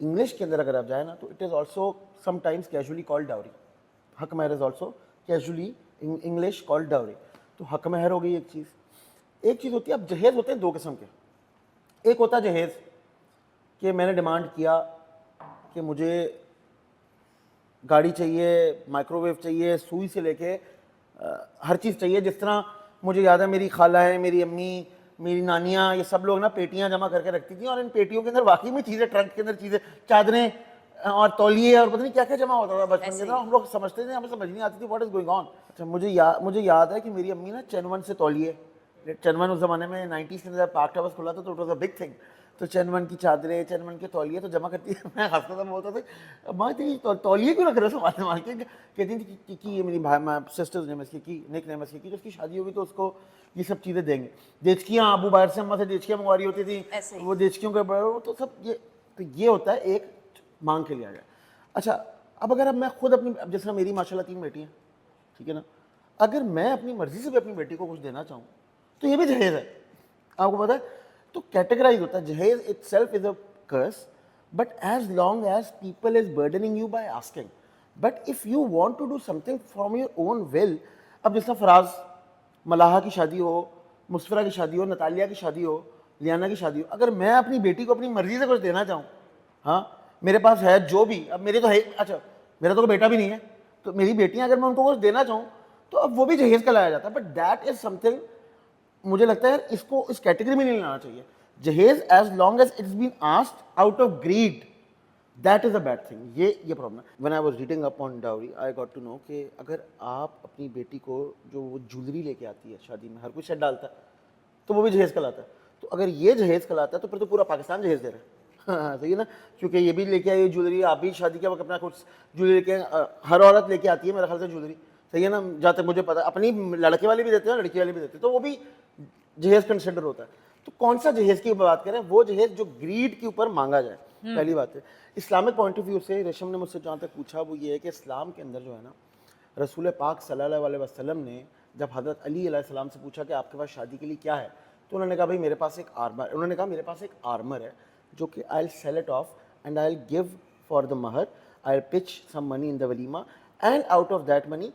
English کے اندر اگر آپ جائیں نا تو it is also some times casually called dowry. حق مہر is also casually English called dowry. تو حق مہر ہو گئی ایک چیز. ایک چیز ہوتی ہے, اب جہیز ہوتے ہیں دو قسم کے. ایک ہوتا ہے جہیز کہ میں نے ڈیمانڈ کیا کہ مجھے گاڑی چاہیے, مائکرو ویو چاہیے, سوئی سے لے کے ہر چیز چاہیے. جس طرح مجھے یاد ہے میری خالہ ہے, میری امی, میری نانیاں, یہ سب لوگ نا پیٹیاں جمع کر کے رکھتی تھیں, اور ان پیٹیوں کے اندر واقعی میں چیزیں, ٹرنک کے اندر چیزیں, چادریں اور تولیے اور پتہ نہیں کیا کیا جمع ہوتا تھا بچپن کے اندر. ہم لوگ سمجھتے تھے, ہمیں سمجھ نہیں آتی تھی واٹ از گوئنگ آن. اچھا مجھے یاد ہے کہ میری امی نا چینون سے تولیے, چینون اس زمانے میں 90s کے اندر پارک ٹاورس کھلا تھا تو it was a big thing. تو چینون کی چادریں, چینون کے تولیے تو جمع کرتی ہے. میں ہنستا تھا, بولتا تھا ماں تیری تولیے کیوں رکھ رہے ہو سنبھال کے. کہتی تھی کہ یہ میری بھائی سسٹرز نے اس کی نک نے اس کی, تو اس کی شادی ہوگی تو اس کو یہ سب چیزیں دیں گے. دیچکیاں ابو باہر سے اماں سے دیچکیاں منگواری ہوتی تھی, وہ دیچکیوں کے تو سب یہ ہوتا ہے ایک مانگ کے لیے آ گیا. اچھا اب اگر میں خود اپنی, جس طرح میری ماشاء اللہ 3 بیٹی ہیں, ٹھیک ہے نا, اگر میں اپنی مرضی سے بھی اپنی بیٹی کو کچھ دینا چاہوں تو یہ بھی جہیز ہے. آپ کو پتہ ہے, تو کیٹیگرائز ہوتا ہے. Jahez itself is a curse, but as long as people is burdening you by asking. But if you want to do something from your own will, اب جس طرح فراز ملاحہ کی شادی ہو, مسفرہ کی شادی ہو, نتالیہ کی شادی ہو, لیانا کی شادی ہو, اگر میں اپنی بیٹی کو اپنی مرضی سے کچھ دینا چاہوں, ہاں میرے پاس ہے جو بھی, اب میرے تو ہے, اچھا میرا تو کوئی بیٹا بھی نہیں ہے, تو میری بیٹیاں اگر میں ان کو کچھ دینا چاہوں تو اب وہ بھی جہیز کا لایا جاتا ہے. But that is some thing, مجھے لگتا ہے اس کو اس کیٹیگری میں نہیں لانا چاہیے. جہیز as long as it's been asked out of greed, that is a bad thing. یہ پرابلم ہے. When I was reading up on dowry I got to know کہ اگر آپ اپنی بیٹی کو جو وہ جولری لے کے آتی ہے شادی میں, ہر کوئی سیٹ ڈالتا ہے, تو وہ بھی جہیز کہلاتا ہے. تو اگر یہ جہیز کہلاتا ہے تو پھر تو پورا پاکستان جہیز دے رہا ہے. ہاں صحیح ہے نا, کیونکہ یہ بھی لے کے آئی جولری, آپ بھی شادی کے وقت اپنا کچھ جولری لے کے, ہر عورت لے کے آتی ہے میرے خیال سے جولری, صحیح ہے نا, جہاں تک مجھے پتا, اپنی لڑکے والے بھی دیتے ہیں, لڑکی والے بھی دیتے ہیں, تو وہ بھی جہیز کنسیڈر ہوتا ہے. تو کون سا جہیز کی بات کریں, وہ جہیز جو گریڈ کے اوپر مانگا جائے. پہلی بات ہے اسلامک پوائنٹ آف ویو سے, ریشم نے مجھ سے جہاں تک پوچھا وہ یہ ہے کہ اسلام کے اندر جو ہے نا, رسول پاک صلی اللہ علیہ وسلم نے جب حضرت علی علیہ السلام سے پوچھا کہ آپ کے پاس شادی کے لیے کیا ہے, تو انہوں نے کہا بھائی میرے پاس ایک آرمر, انہوں نے کہا میرے پاس ایک آرمر ہے جو کہ I'll sell it off and I'll give for the mahar, I'll pitch some money in the walima, and out of that money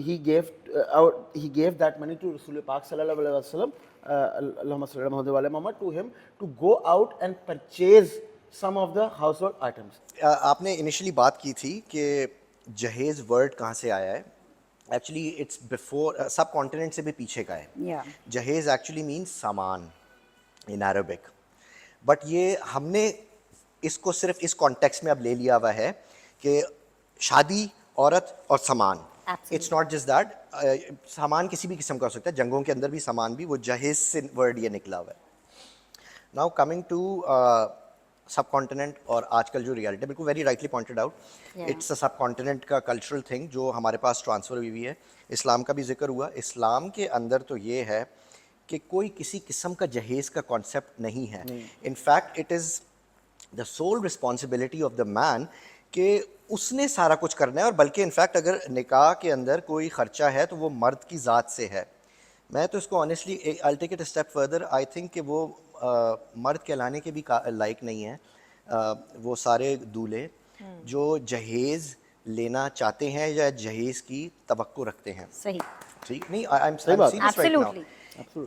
he gave that money to Rasul Pak sallallahu alaihi wasallam, Allahumma salli ala Muhammad wa ala Muhammad, to him to go out and purchase some of the household items. آپ نے initially بات کی تھی کہ جہیز word کہاں سے آیا ہے. Actually it's before, subcontinent سے بھی پیچھے کا ہے. جہیز ایکچولی مینس سامان ان عربک, بٹ یہ ہم نے اس کو صرف اس کانٹیکس میں اب لے لیا ہوا ہے کہ شادی, عورت اور سامان. اٹس ناٹ جسٹ دیٹ, سامان کسی بھی قسم کا ہو سکتا ہے, جنگوں کے اندر بھی سامان بھی, وہ جہیز سے ورڈ یہ نکلا ہوا ہے. Now coming to subcontinent اور آج کل جو ریالٹی, بالکل very rightly pointed out, it's a subcontinent کا کلچرل تھنگ جو ہمارے پاس ٹرانسفر ہوئی ہوئی ہے. اسلام کا بھی ذکر ہوا. اسلام کے اندر تو یہ ہے کہ کوئی کسی قسم کا جہیز کا کانسیپٹ نہیں ہے. In fact it is the sole responsibility of the man کہ اس نے سارا کچھ کرنا ہے, اور بلکہ انفیکٹ اگر نکاح کے اندر کوئی خرچہ ہے تو وہ مرد کی ذات سے ہے. میں تو اس کو honestly I'll take it a step further, I think کہ وہ مرد کہلانے کے بھی لائق نہیں ہیں وہ سارے دولہے جو جہیز لینا چاہتے ہیں یا جہیز کی توقع رکھتے ہیں. صحیح, ٹھیک نہیں, I'm serious right now.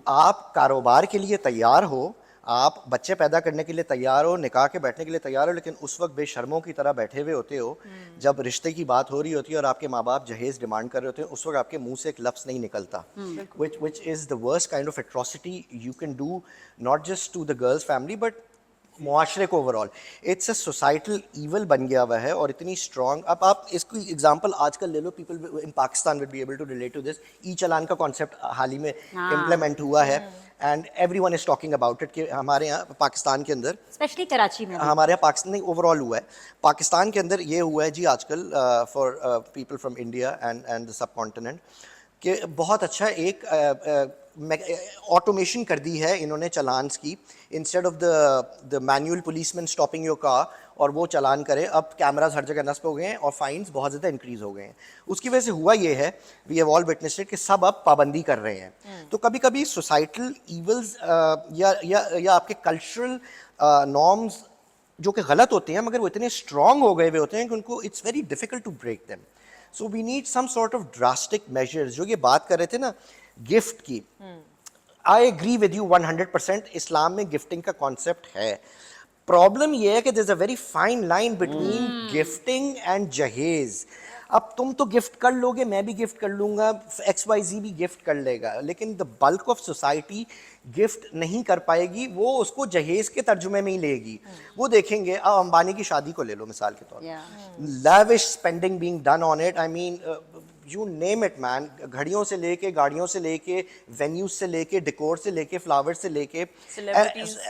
آپ کاروبار کے لیے تیار ہو, آپ بچے پیدا کرنے کے لیے تیار ہو, نکاح کے بیٹھنے کے لیے تیار ہو, لیکن اس وقت بے شرموں کی طرح بیٹھے ہوئے ہوتے ہو جب رشتے کی بات ہو رہی ہوتی ہے اور آپ کے ماں باپ جہیز ڈیمانڈ کر رہے ہوتے ہیں, اس وقت آپ کے منہ سے ایک لفظ نہیں نکلتا, which is the worst kind of atrocity you can do, not just to the girl's family but معاشرے کو overall. It's a societal evil بن گیا ہوا ہے اور اتنی اسٹرانگ. اب آپ اس کی ایگزامپل آج کل لے لو, people in Pakistan will be able to relate to this. E challan کا کانسیپٹ حال ہی میں امپلیمنٹ ہوا ہے and everyone is talking about it کہ ہمارے یہاں پاکستان کے اندر, اسپیشلی کراچی میں, ہمارے یہاں پاکستان نہیں اوور آل ہوا ہے, پاکستان کے اندر یہ ہوا ہے جی آج کل for people from India and the sub continent کہ بہت اچھا ایک آٹومیشن کر دی ہے انہوں نے چلانس کی. Instead of the manual policeman stopping your car اور وہ چلان کرے, اب کیمراز ہر جگہ نصب ہو گئے ہیں اور فائنس بہت زیادہ انکریز ہو گئے ہیں. اس کی وجہ سے ہوا یہ ہے, we have all witnessed it, کہ سب اب پابندی کر رہے ہیں. تو کبھی کبھی سوسائٹل ایولز یا آپ کے کلچرل نارمز جو کہ غلط ہوتے ہیں مگر وہ اتنے اسٹرانگ ہو گئے ہوئے ہوتے ہیں کہ ان کو it's very difficult to break them. So we need some sort of drastic measures. جو یہ بات کر رہے تھے نا گفٹ کی, I agree with you 100%. Islam میں گفٹنگ کا کانسیپٹ ہے. پرابلم یہ ہے کہ there is a very fine line between gifting and jahez. اب تم تو گفٹ کر لو گے, میں بھی گفٹ کر لوں گا, ایکس وائی زی بھی گفٹ کر لے گا, لیکن دا بلک آف سوسائٹی گفٹ نہیں کر پائے گی. وہ اس کو جہیز کے ترجمے میں ہی لے گی. وہ دیکھیں گے, اب امبانی کی شادی کو لے لو مثال کے طور پر, lavish spending being done on it. I mean you name it man, گھڑیوں سے لے کے, گاڑیوں سے لے کے, وینیوز سے لے کے, ڈیکور سے لے کے, فلاور سے لے کے,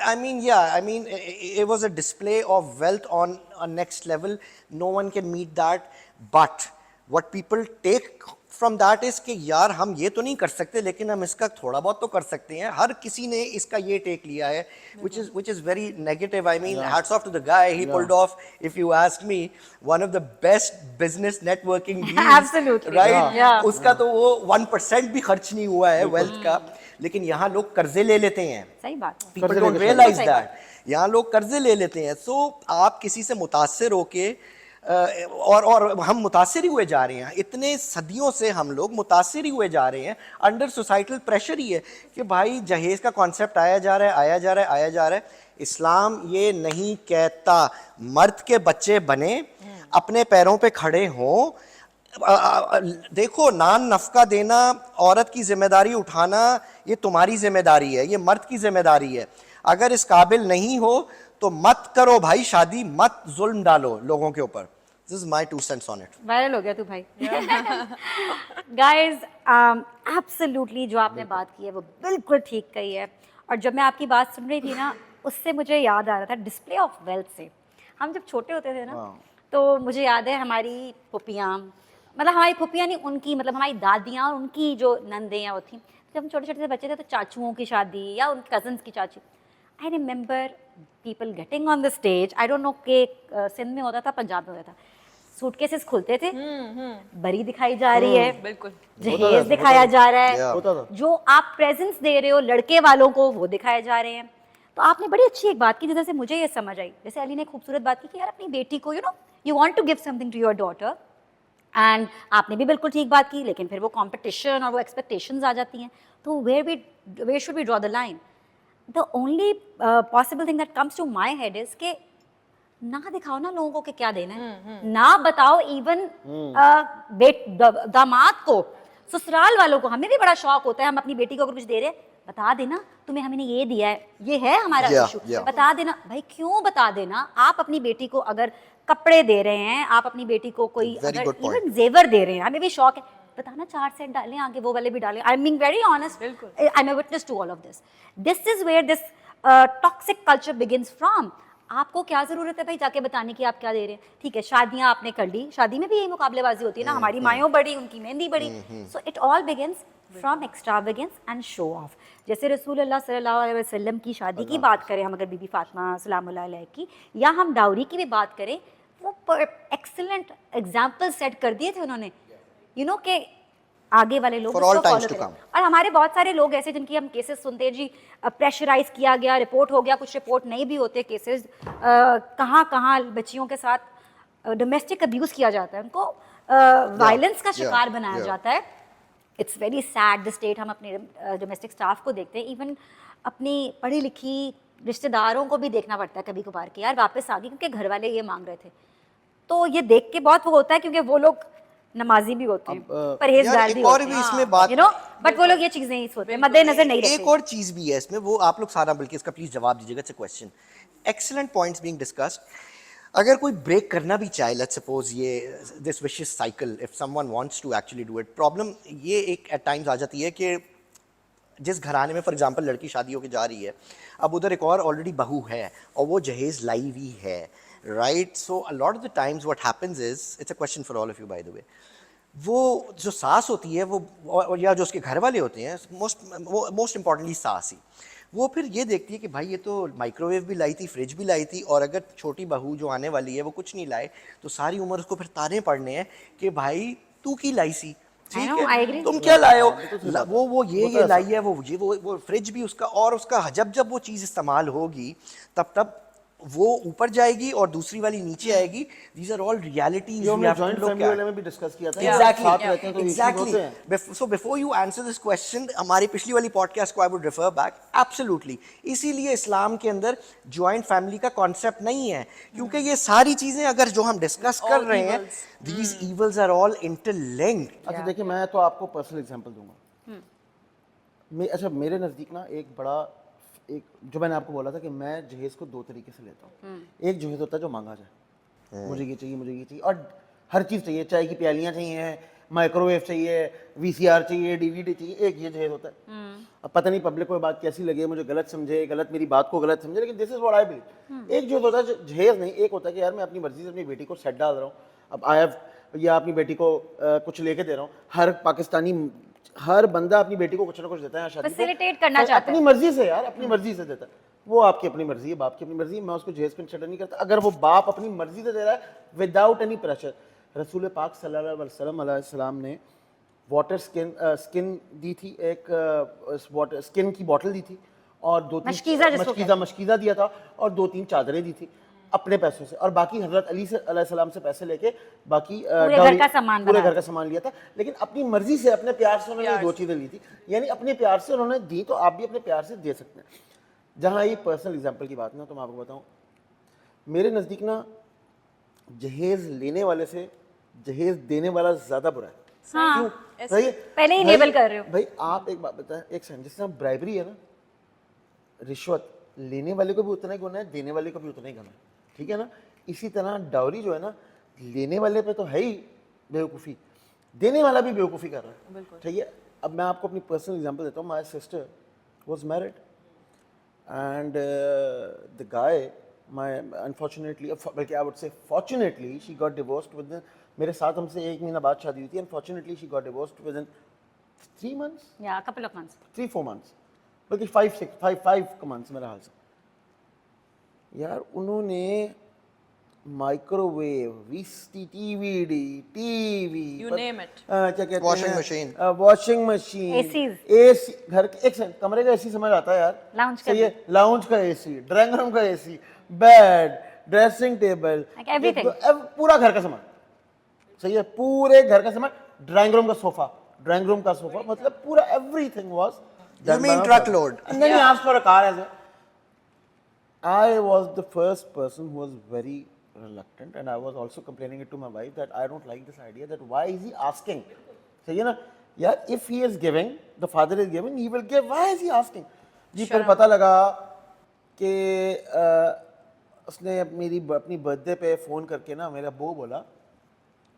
I mean it was a display of wealth on a next level. No one can meet that. But what people take from that is کہ یار ہم یہ تو نہیں کر سکتے لیکن ہم اس کا تھوڑا بہت تو کر سکتے ہیں. ہر کسی نے اس کا یہ ٹیک لیا ہے which is very negative. I mean hats off to the guy. He pulled off, if you ask me, one of the best business networking deals. Absolutely. Right? Yeah. اس کا تو وہ 1% بھی خرچ نہیں ہوا ہے ویلتھ کا, لیکن یہاں لوگ قرضے لے لیتے ہیں. صحیح بات ہے. People don't realize that. یہاں لوگ قرضے لے لیتے ہیں. سو آپ کسی سے متاثر ہو کے اور ہم متاثر ہی ہوئے جا رہے ہیں. اتنے صدیوں سے ہم لوگ متاثر ہی ہوئے جا رہے ہیں. انڈر سوسائٹل پریشر ہی ہے کہ بھائی جہیز کا کانسیپٹ آیا جا رہا ہے. اسلام یہ نہیں کہتا مرد کے بچے بنے, اپنے پیروں پہ کھڑے ہوں. دیکھو, نان نفقہ دینا, عورت کی ذمہ داری اٹھانا, یہ تمہاری ذمہ داری ہے, یہ مرد کی ذمہ داری ہے. اگر اس قابل نہیں ہو تو مت کرو بھائی شادی, مت ظلم ڈالو لوگوں کے اوپر. This is my 2 cents on it. Viral ہو گیا تو بھائی. گائز ایبسلیوٹلی جو آپ نے بات کی ہے وہ بالکل ٹھیک کہی ہے. اور جب میں آپ کی بات سن رہی تھی نا, اس سے مجھے یاد آ رہا تھا ڈسپلے آف ویلتھ سے. ہم جب چھوٹے ہوتے تھے نا تو مجھے یاد ہے ہماری پھوپھیاں, مطلب ہماری پھوپھیاں نہیں, ان کی مطلب ہماری دادیاں اور ان کی جو نندیں ہیں وہ تھیں, جب ہم چھوٹے چھوٹے سے بچے تھے تو چاچوؤں کی شادی یا ان کزنس کی چاچی. I remember people getting on the stage. I don't know کہ سندھ میں ہوتا تھا, پنجاب میں ہوتا تھا. سوٹ کیسز کھلتے تھے, بری دکھائی جا رہی ہے, بالکل جہیز دکھایا جا رہا ہے, جو آپ پریزنس دے رہے ہو لڑکے والوں کو وہ دکھائے جا رہے ہیں. تو آپ نے بڑی اچھی ایک بات کی جیسے مجھے یہ سمجھ آئی. جیسے علی نے خوبصورت بات کی کہ یار اپنی بیٹی کو you want to give something to your daughter, and آپ نے بھی بالکل ٹھیک بات کی, لیکن پھر وہ کمپٹیشن اور وہ ایکسپیکٹیشنز آ جاتی ہیں. تو where should we draw the line? The only possible thing that comes to my head is کہ نہ دکھاؤ نا لوگوں کو کہ کیا دینا ہے, نہ بتاؤ ایون داماد کو, سسرال والوں کو. ہمیں بھی بڑا شوق ہوتا ہے, ہم اپنی بیٹی کو اگر کچھ دے رہے ہیں بتا دینا تمہیں ہم نے یہ دیا ہے, یہ ہے ہمارا ایشو, بتا دینا. بھائی کیوں بتا دینا؟ آپ اپنی بیٹی کو اگر کپڑے دے رہے ہیں, آپ اپنی بیٹی کو کوئی اگر ایون زیور دے رہے ہیں, ہمیں بھی شوق ہے, بتانا 4 سیٹ ڈالیں, آگے وہ والے بھی ڈالیں. I mean very honest, I am a witness to all of this. This is where this toxic culture begins from. آپ کو کیا ضرورت ہے بھائی جا کے بتانے کی آپ کیا دے رہے ہیں؟ ٹھیک ہے, شادیاں آپ نے کر لی, شادی میں بھی یہی مقابلے بازی ہوتی ہے نا, ہماری مائیں بڑی, ان کی مہندی بڑی. So it all begins from extravagance and show off. جیسے رسول اللہ صلی اللہ علیہ وسلم کی شادی کی بات کریں ہم, اگر بی بی فاطمہ سلام اللہ علیہ کی, یا ہم ڈاوری کی بھی بات کریں, وہ ایکسلنٹ ایگزامپل سیٹ کر دیے تھے انہوں نے, یو نو کہ آگے والے لوگ اس کو فالو کریں. اور ہمارے بہت سارے لوگ ایسے جن کی ہم کیسز سنتے ہیں, جی پریشرائز کیا گیا, رپورٹ ہو گیا, کچھ رپورٹ نہیں بھی ہوتے کیسز, کہاں کہاں بچیوں کے ساتھ ڈومیسٹک ابیوز کیا جاتا ہے, ان کو وائلنس کا شکار بنایا جاتا ہے. It's very sad the state. ہم اپنے ڈومیسٹک اسٹاف کو دیکھتے ہیں, ایون اپنی پڑھی لکھی رشتہ داروں کو بھی دیکھنا پڑتا ہے کبھی کبھار کہ یار واپس آ گئی کیونکہ گھر والے یہ مانگ رہے تھے. تو یہ دیکھ کے بہت وہ ہوتا ہے, کیونکہ وہ لوگ نمازی بھی ہوتے ہیں, پرہیزگار بھی ہوتے ہیں, یو نو, بٹ وہ لوگ یہ چیز نہیں سوچتے, مد نظر نہیں رکھتے. ایک اور چیز بھی ہے اس میں, وہ آپ لوگ سارا بلکہ اس کا پلیز جواب دیجیے گا. It's a question, excellent points being discussed. اگر کوئی بریک کرنا بھی چاہے, لیٹس سپوز یہ this vicious cycle, if someone wants to actually do it, problem یہ ایک ایٹ ٹائمز آ جاتی ہے کہ جس گھرانے میں فار ایگزامپل لڑکی شادی ہو کے جا رہی ہے, اب ادھر ایک اور آلریڈی بہو ہے اور وہ جہیز لائی ہوئی ہے, right. So a lot of the times what happens is, it's a question for all of you by the way, وہ جو ساس ہوتی ہے وہ یا جو اس کے گھر والے ہوتے ہیں, موسٹ امپورٹنٹلی ساس ہی, وہ پھر یہ دیکھتی ہے کہ بھائی یہ تو مائکرو ویو بھی لائی تھی, فریج بھی لائی تھی, اور اگر چھوٹی بہو جو آنے والی ہے وہ کچھ نہیں لائے تو ساری عمر اس کو پھر تانے پڑنے ہیں کہ بھائی تو کی لائی سی, ٹھیک ہے تم کیا لائے ہو, وہ یہ لائی ہے, وہ فریج بھی اس کا, اور اس کا جب وہ چیز استعمال ہوگی تب وہ اوپر جائے گی اور دوسری والی نیچے آئے گی. These are all realities جو ہم we نے have to joint look family at. والے میں بھی ڈسکس کیا تھا. ساتھ رہتے ہیں تو ایشوز ہوتے ہیں. Exactly. So before you answer this question, ہماری پچھلی والی پوڈکاسٹ کو I would refer back. Absolutely. اسی لیے اسلام کے اندر جوائنٹ فیملی کا کانسیپٹ نہیں ہے, کیونکہ یہ ساری چیزیں اگر جو ہم ڈسکس کر رہے ہیں, these evils are all interlinked. اچھا دیکھیں, میں تو آپ کو پرسنل ایگزامپل دوں گا. اچھا میرے نزدیک نا ایک بڑا ایک جو میں نے آپ کو بولا تھا کہ میں جہیز کو دو طریقے سے لیتا ہوں. ایک جہیز ہوتا ہے جو مانگا جائے, مجھے یہ چاہیے, مجھے یہ چاہیے, اور ہر چیز چاہیے, چائے کی پیالیاں چاہیے, مائکرو ویو چاہیے, وی سی آر چاہیے, ڈی وی ڈی چاہیے. ایک یہ جہیز ہوتا ہے. اب پتہ نہیں پبلک کو یہ بات کیسی لگے, مجھے غلط سمجھے, غلط میری بات کو غلط سمجھے, لیکن دس از واٹ آئی بلیو. ایک جو ہوتا ہے جہیز نہیں, ایک ہوتا ہے کہ یار میں اپنی مرضی سے اپنی بیٹی کو سیٹ ڈال رہا ہوں. اب آئی ہیو یا اپنی بیٹی کو کچھ لے کے دے رہا ہوں. ہر پاکستانی ہر بندہ اپنی بیٹی کو کچھ نہ کچھ دیتا ہے شادی فیسیلیٹیٹ کرنا چاہتا ہے اپنی مرضی سے, یار اپنی مرضی سے دیتا ہے. وہ آپ کی اپنی مرضی ہے, باپ کی اپنی مرضی ہے, میں اس کو جہیز کنسیڈر نہیں کرتا. اگر وہ باپ اپنی مرضی سے دے رہا ہے وداؤٹ اینی پریشر. رسول پاک صلی اللہ علیہ وسلم علیہ السلام نے واٹر اسکن دی تھی, ایک اسکن کی بوٹل دی تھی, اور دو تین مشکیزہ دیا تھا, اور 2-3 چادریں دی تھی اپنے پیسوں سے, اور باقی حضرت علی سے علیہ السلام سے پیسے لے کے باقی پورے گھر کا سامان لیا تھا. لیکن اپنی مرضی سے, اپنے پیار سے انہوں نے 2 چیزیں لی تھی, یعنی اپنے پیار سے انہوں نے دی, تو آپ بھی اپنے پیار سے دے سکتے ہیں. جہاں یہ پرسنل ایگزامپل کی بات نا, تو میں آپ کو بتاؤں, میرے نزدیک نا جہیز لینے والے سے جہیز دینے والا زیادہ برا ہے. کیوں؟ پہلے ہی لیبل کر رہے ہو بھائی. آپ ایک بات بتائیں, ایک سیکنڈ, جس طرح برائبری ہے نا, رشوت لینے والے کو بھی اتنا ہی گنا ہے, دینے والے کو بھی اتنا ہی گنا ہے, ٹھیک ہے نا. اسی طرح ڈاوری جو ہے نا, لینے والے پہ تو ہے ہی بیوقوفی, دینے والا بھی بیوقوفی کر رہا ہے, ٹھیک ہے. اب میں آپ کو اپنی پرسنل ایگزامپل دیتا ہوں. My sister was married and the guy, unfortunately, بلکہ I would say fortunately, she got divorced within, میرے ساتھ ہم سے 1 مہینہ بعد شادی ہوئی تھی. Unfortunately, she got divorced within 3 months, یا couple of months, 3-4 months, بلکہ 5 months میرا حال سے. یار انہوں نے microwave, TV D, TV, You name it. کیا کہتے ہیں, واشنگ مشین, اے سی, گھر کے ایک کمرے کا اے سی سمجھ آتا ہے یار, صحیح ہے, لاؤنج کا اے سی, ڈرائنگ روم کا اے سی, بیڈ, ڈریسنگ ٹیبل, پورا گھر کا سامان, صحیح ہے, پورے گھر کا سامان, ڈرائنگ روم کا صوفہ, مطلب پورا every thing was. You mean truckload? And then he asked for a car as well. I was the first person who was very reluctant, and I was also complaining it to my wife that I don't like this idea, that why is he asking? So you know, yeah, if he is giving, the father is giving, he will give. Why is he asking? جی پھر پتہ لگا کہ اس نے میری اپنی birth day پہ phone کر کے نا میرا ابو بولا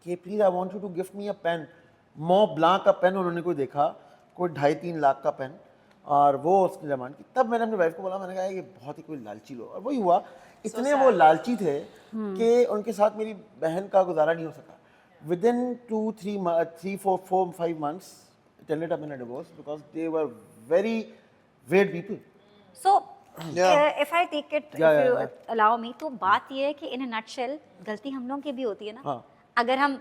کہ please I want you to gift me a pen. Mont Blanc کا پین انہوں نے کوئی دیکھا, کوئی 2.5-3 لاکھ کا پین, اور وہ اس نے ڈیمانڈ کی. تب میں نے اپنی وائف کو بولا, میں نے کہا یہ بہت ہی کوئی لالچی لوگ, اور وہی ہوا, اتنے وہ لالچی تھے کہ ان کے ساتھ میری بہن کا گزارا نہیں ہو سکا. Within 4-5 months it ended up in a divorce because they were very weird people. So if I take it, if you allow me, تو بات یہ ہے کہ in a nutshell غلطی ہم لوگوں کی بھی ہوتی ہے نا. اگر ہم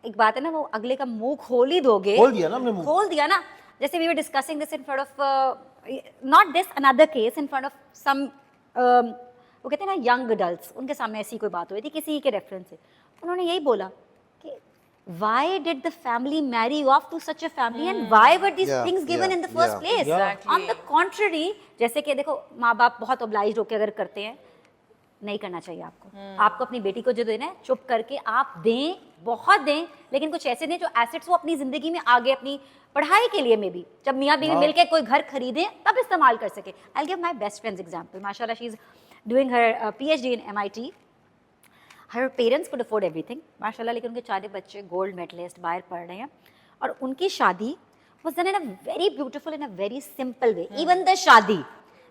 ایک بات ہے نا, وہ اگلے کا منہ کھول ہی دو گے, کھول دیا نا ہم نے منہ, کھول دیا نا. جیسے we were discussing this in front of not this, another case in front of some وہ کہتے ہیں نا young adults, ان کے سامنے ایسی کوئی بات ہوئی تھی کسی کے ریفرنس سے. انہوں نے یہی بولا کہ why did the family marry you off to such a family and why were these things given in the first place? On the contrary, جیسے کہ دیکھو ماں باپ بہت obliged ہو کے اگر کرتے ہیں, نہیں کرنا چاہیے آپ کو. آپ کو اپنی بیٹی کو جو دینا ہے چپ کر کے آپ دیں, بہت دیں, لیکن کچھ ایسے دیں جو ایسٹس وہ اپنی زندگی میں آگے اپنی پڑھائی کے لیے میں بھی, جب میاں بیوی مل کے کوئی گھر خریدیں تب استعمال کر سکے. I'll give my best friend's example. MashaAllah, she's doing her PhD in MIT. Her parents could afford everything, MashaAllah, لیکن ان کے 4 بچے گولڈ میڈلسٹ باہر پڑھ رہے ہیں, اور ان کی شادی was done in a very beautiful, in a very simple way. Even the شادی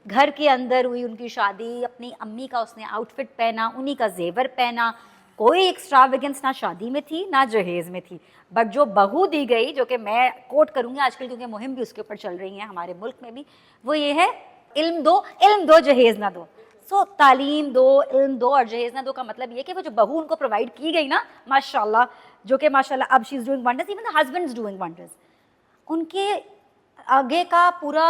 گھر کے اندر ہوئی, ان کی شادی, اپنی امی کا اس نے آؤٹ فٹ پہنا, انہی کا زیور پہنا, کوئی ایکسٹراویگنس نہ شادی میں تھی نہ جہیز میں تھی. بٹ جو بہو دی گئی, جو کہ میں کوٹ کروں گی آج کل کیونکہ مہم بھی اس کے اوپر چل رہی ہیں ہمارے ملک میں بھی, وہ یہ ہے علم دو جہیز نہ دو. سو تعلیم دو, علم دو, اور جہیز نہ دو کا مطلب یہ کہ وہ جو بہو ان کو پرووائڈ کی گئی نا, ماشاء اللہ, جو کہ ماشاء اللہ اب she is doing wonders, even the husband is doing wonders. ان کے آگے کا پورا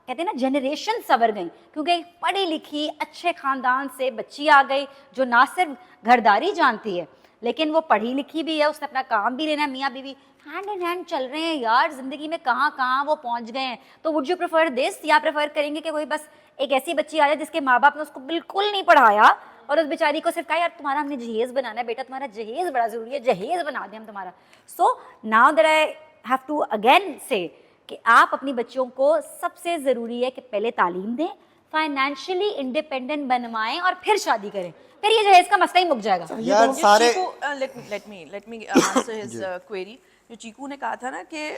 کہتے ہیں نا جنریشن سنور گئی, کیونکہ ایک پڑھی لکھی اچھے خاندان سے بچی آ گئی جو نہ صرف گھرداری جانتی ہے لیکن وہ پڑھی لکھی بھی ہے, اس نے اپنا کام بھی لینا ہے, میاں بیوی ہینڈ ان ہینڈ چل رہے ہیں یار, زندگی میں کہاں کہاں وہ پہنچ گئے ہیں. تو وڈ یو پریفر دس, یا پریفر کریں گے کہ کوئی بس ایک ایسی بچی آ جائے جس کے ماں باپ نے اس کو بالکل نہیں پڑھایا اور اس بیچاری کو صرف کہا یار تمہارا ہم نے جہیز بنانا ہے بیٹا, تمہارا جہیز بڑا ضروری ہے, جہیز بنا دیں ہم تمہارا. So now that I have to again say کہ آپ اپنی بچوں کو سب سے ضروری ہے کہ پہلے تعلیم دیں, فائنینشلی انڈیپینڈنٹ بنوائیں اور پھر شادی کریں, پھر یہ جہیز کا مسئلہ ہی مک جائے گا. یار سارے let me answer his query. جو چیکو نے کہا تھا نا کہ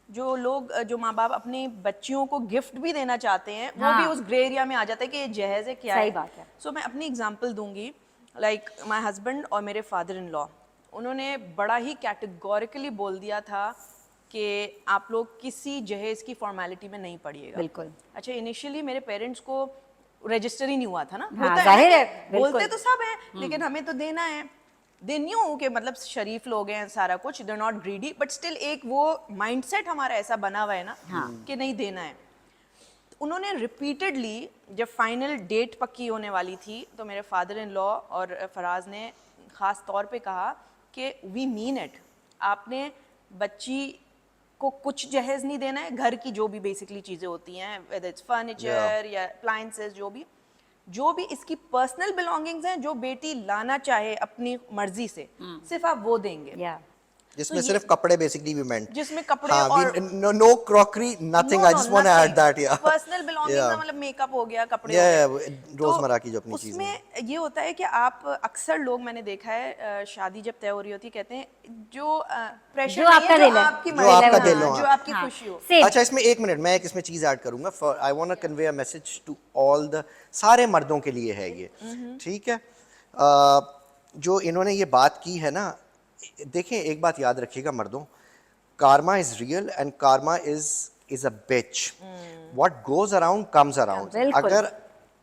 جو لوگ جو ماں باپ اپنی بچیوں کو گفٹ بھی دینا چاہتے ہیں وہ بھی اس گرے ایریا میں آ جاتا ہے کہ یہ جہیز ہے کیا ہے. صحیح بات ہے. سو میں اپنی اگزامپل دوں گی, لائک مائی ہسبینڈ اور میرے فادر ان لا, انہوں نے بڑا ہی کیٹیگوریکلی بول دیا تھا کہ آپ لوگ کسی جہیز کی فارمیلٹی میں نہیں پڑیے گا. بالکل. اچھا انیشلی میرے پیرنٹس کو رجسٹر ہی نہیں ہوا تھا نا, ظاہر ہے, بولتے تو سب ہیں لیکن ہمیں تو دینا ہے. دے نیو کہ مطلب شریف لوگ ہیں سارا کچھ, they not greedy, but still ایک وہ مائنڈ سیٹ ہمارا ایسا بنا ہوا ہے نا کہ نہیں دینا ہے. انہوں نے ریپیٹڈلی جب فائنل ڈیٹ پکی ہونے والی تھی تو میرے فادر ان لا اور فراز نے خاص طور پہ کہا کہ وی مین اٹ, آپ نے بچی کو کچھ جہیز نہیں دینا ہے, گھر کی جو بھی بیسکلی چیزیں ہوتی ہیں whether it's فرنیچر یا اپلائنسز, جو بھی اس کی پرسنل بلانگنگز ہیں جو بیٹی لانا چاہے اپنی مرضی سے صرف آپ وہ دیں گے. جس میں صرف کپڑے بیسکلی بھی مینٹ, جس میں کپڑے اور no crockery nothing, I just want to add that. یا پرسنل بلانگنگز مطلب میک اپ ہو گیا, کپڑے ہو گئے, روزمرہ کی جو اپنی اس چیزیں میں یہ ہوتا ہے کہ آپ اکثر لوگ میں نے دیکھا ہے شادی جب طے ہو رہی ہوتی ہے کہتے ہیں جو پریشر نہیں ہے, جو آپ کی آپ کا دل ہو, جو آپ کی خوشی ہو. اچھا اس میں ایک منٹ میں اس میں چیز ایڈ کروں گا, I want to convey a message to all the, سارے مردوں کے لیے ہے یہ, ٹھیک ہے. جو انہوں نے یہ بات کی ہے نا, دیکھیں ایک بات یاد رکھیے گا مردوں, karma is real and karma is a bitch, what goes around comes around. اگر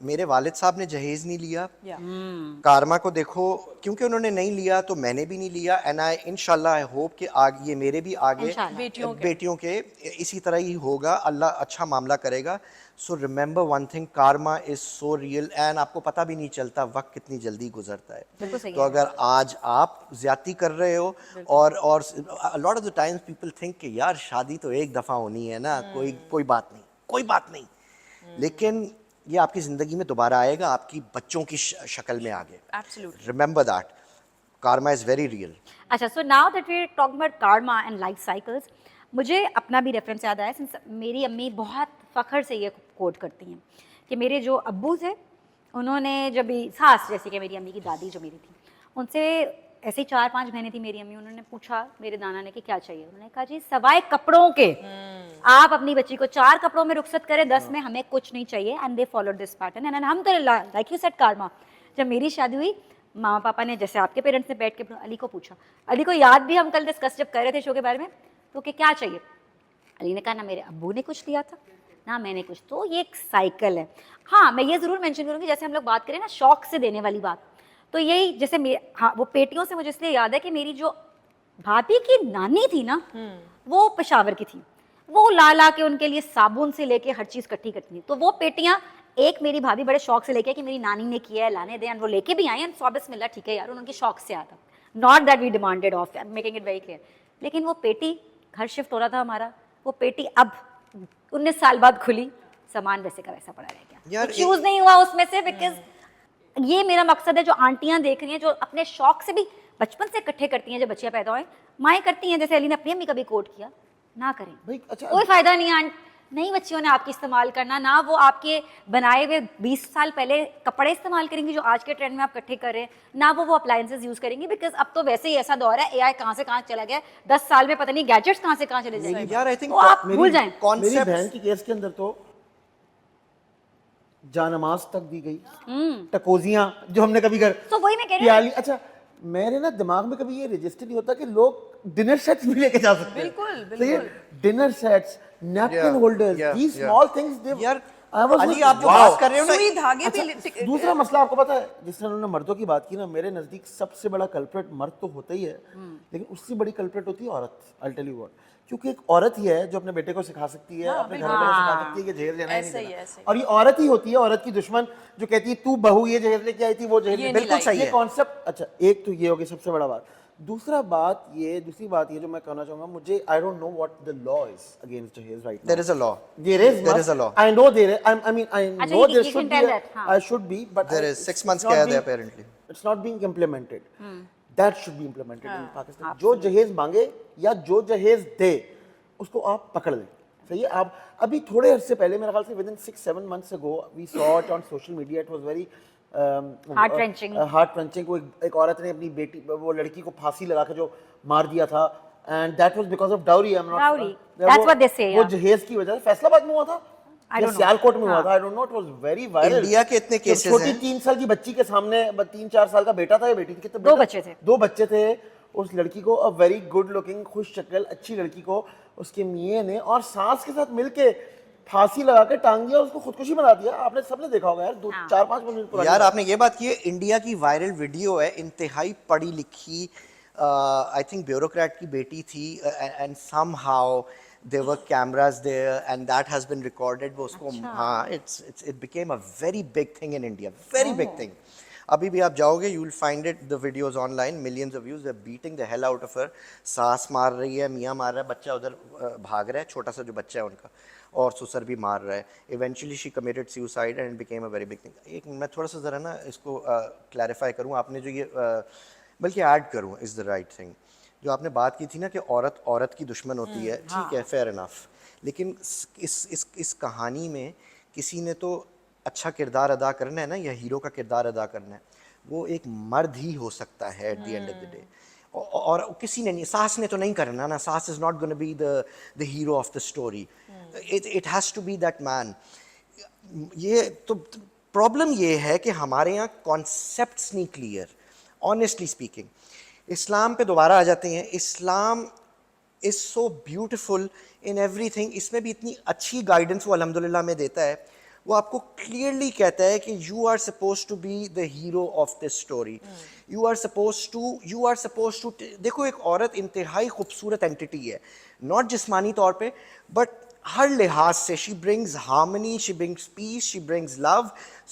میرے والد صاحب نے جہیز نہیں لیا, کارما کو دیکھو, کیونکہ انہوں نے نہیں لیا تو میں نے بھی نہیں لیا, اینڈ آئی انشاءاللہ آئی ہوپ کہ یہ میرے بھی آگے بیٹیوں کے اسی طرح ہی ہوگا, اللہ اچھا معاملہ کرے گا. So remember one thing, karma is so real and آپ کو پتہ بھی نہیں چلتا وقت کتنی جلدی گزرتا ہے. تو اگر آج آپ زیادتی کر رہے ہو اور لاٹ of the Times people think کہ یار شادی تو ایک دفعہ ہونی ہے نا, کوئی بات نہیں, لیکن یہ آپ کی زندگی میں دوبارہ آئے گا آپ کی بچوں کی شکل میں آگے. Remember that karma is very real. اچھا so now that we are talking about karma and life cycles, مجھے اپنا بھی ریفرنس یاد آیا. میری امی بہت فخر سے یہ کوٹ کرتی ہیں کہ میرے جو ابو تھے انہوں نے جب ساس, جیسے کہ میری امی کی دادی جو میری تھی, ان سے ایسے ہی 4-5 بہنیں تھیں میری امی, انہوں نے پوچھا میرے دانا نے کہ کیا چاہیے, انہوں نے کہا جی سوائے کپڑوں کے آپ اپنی بچی کو 4 کپڑوں میں رخصت کریں, 10 میں ہمیں کچھ نہیں چاہیے. And they followed this pattern and الحمدللہ لائک یو سیڈ کارما. جب میری شادی ہوئی ماما پاپا نے جیسے آپ کے پیرنٹس نے بیٹھ کے علی کو پوچھا, علی کو یاد بھی ہم کل ڈسکس جب کر رہے تھے شو کے بارے میں, تو کہ کیا چاہیے, علی نے کہا نہ میرے ابو نے کچھ دیا تھا نہ میں نے کچھ. تو یہ ایک سائیکل ہے. ہاں میں یہ ضرور مینشن کروں گی جیسے ہم لوگ بات کریں نا شوق سے دینے والی بات, تو یہی جیسے ہاں وہ پیٹیوں سے مجھے اس لیے یاد ہے کہ میری جو بھابھی کی نانی تھی نا وہ پشاور کی تھی, وہ لا کے ان کے لیے صابن سے لے کے ہر چیز کٹھی کرتی تھی. تو وہ پیٹیاں ایک میری بھابھی بڑے شوق سے لے کے کہ میری نانی نے کیا ہے لانے دیں, وہ لے کے بھی آئے ہیں, سو بسم اللہ ٹھیک ہے یار, ان کی شوق سے آتا, not that we demanded of, making it very clear. لیکن وہ پیٹی گھر شفٹ ہو رہا تھا ہمارا, وہ پیٹی اب 19 سال بعد کھلی, سامان ویسے کا ویسا پڑا رہ گیا, کچھ یوز نہیں ہوا اس میں سے. بیکاز یہ میرا مقصد ہے, جو آنٹیاں دیکھ رہی ہیں جو اپنے شوق سے بھی بچپن سے اکٹھے کرتی ہیں, جب بچیاں پیدا ہوئیں مائیں کرتی ہیں, جیسے علی نے اپنی امی کا بھی کوٹ کیا, نہ کریں, کوئی فائدہ نہیں ہے نہیں بچیوں نے آپ کی استعمال کرنا, نہ وہ آپ کے بنائے ہوئے 20 سال پہلے کپڑے استعمال کریں گی جو آج کے ٹرینڈ میں آپ اکٹھے کر رہے ہیں, نہ وہ اپلائنسز یوز کریں گی, بیکاز اب تو ویسے ہی ایسا دور ہے, اے آئی کہاں سے کہاں چلا گیا, 10 سال میں پتہ نہیں گیجٹس کہاں سے کہاں چلے جائیں گے, تو آپ بھول جائیں. میری بہن کی کیس کے اندر تو جانماز تک دی گئی, ٹکوزیاں جو ہم نے کبھی کر, تو وہی میں کہہ رہی ہوں. اچھا میرے نا دماغ میں کبھی یہ رجسٹر نہیں ہوتا کہ لوگ ڈنر سیٹس بھی لے کے جا سکتے ہیں. بالکل dinner sets, napkin holders, these small things, یار علی آپ جو بات کر رہے ہو نا, سوئی دھاگے بھی دوسرا مسئلہ آپ کو پتا ہے, جس طرح انہوں نے مردوں کی بات کی نا, میرے نزدیک سب سے بڑا کلپریٹ مرد تو ہوتا ہی ہے, لیکن اس سے بڑی کلپریٹ ہوتی ہے عورت. I'll tell you what. کیونکہ ایک عورت ہی ہے جو اپنے بیٹے کو سکھا سکتی ہے, اپنے گھر والوں کو سکھا سکتی ہے کہ جہیز لینا ہی نہیں دینا, اور یہ عورت ہی ہوتی ہے, عورت کی دشمن جو کہتی ہے تو بہو یہ جہیز لے کے آئی تھی, وہ جہیز. بالکل صحیح ہے کانسیپٹ. اچھا ایک تو یہ ہوگی سب سے بڑا بات. دوسری بات یہ جو میں کہنا چاہوں گا, مجھے I don't know what the law is against Jahez right now. There is a law. There is a law. I know there is. I mean I know there you should can be. tell that, I should be, but There is 6 months قید ہے apparently. It's not being implemented. That should be implemented in Pakistan. جو جہیز مانگے یا جو جہیز دے اس کو آپ پکڑ لیں. صحیح ہے. آپ ابھی تھوڑے عرصے پہلے میرے خیال سے within 6-7 months ago we saw it on social media. It was very heart wrenching. کو ایک عورت نے اپنی بیٹی, وہ لڑکی کو پھانسی لگا کے جو مار دیا تھا, and that was because of dowry. وہ جہیز کی وجہ سے فیصلہ آباد میں ہوا تھا یا سیالکوٹ میں ہوا تھا, I don't know. It was very viral. India کے اتنے کیسز ہیں. چھوٹی 3 سال کی بچی کے سامنے 3-4 سال کا بیٹا تھا یا بیٹی تھی, 2 بچے تھے. اس لڑکی کو a very good looking خوش شکل اچھی لڑکی کو اس کے میاں نے اور ساس کے ساتھ مل کے پھانسی لگا کے ٹانگ دیا, اس کو خودکشی بنا دیا. آپ نے سب نے دیکھا ہوگا یار, 4-5 منٹ پرانی. یار آپ نے یہ بات کی ہے, انڈیا کی وائرل ویڈیو ہے, انتہائی پڑھی لکھی آئی تھنک بیوروکریٹ کی بیٹی تھی, and some how there were cameras there and that has been recorded. وہ اس کو ہاں it became a very big thing in India, very big thing. ابھی بھی آپ جاؤ گے, you will find it, the videos online, millions of views. They're beating the hell out of her. ساس مار رہی ہے, میاں مار رہا ہے, بچہ ادھر بھاگ رہا ہے, چھوٹا سا جو بچہ ہے ان کا, اور سسر بھی مار رہا ہے. Eventually she committed suicide and became a very big thing. ایک میں تھوڑا سا ذرا نا اس کو کلیریفائی کروں, آپ نے جو یہ بلکہ ایڈ کروں از دا رائٹ تھنگ. جو آپ نے بات کی تھی نا کہ عورت کی دشمن ہوتی ہے, ٹھیک ہے, فیئر انف, لیکن اس کہانی میں کسی نے تو اچھا کردار ادا کرنا ہے نا, یا ہیرو کا کردار ادا کرنا ہے, وہ ایک مرد ہی ہو سکتا ہے at the end of the day. اور کسی نے نہیں, ساس نے تو نہیں کرنا نا, saas is not gonna be the hero of the story, it has to be that man. یہ تو پرابلم یہ ہے کہ ہمارے یہاں کانسیپٹس نہیں کلیئر, آنیسٹلی اسپیکنگ. اسلام پہ دوبارہ آ جاتے ہیں. Islam is so beautiful in everything. اس میں بھی اتنی اچھی گائیڈنس وہ الحمدللہ میں دیتا ہے. وہ آپ کو کلیئرلی کہتا ہے کہ you are suppose to be the hero of this story. You are suppose to دیکھو, ایک عورت انتہائی خوبصورت اینٹی ہے, ناٹ جسمانی طور پہ بٹ ہر لحاظ سے. شی برنگز ہارمنی, شی برنگز پیس, شی برنگز لو,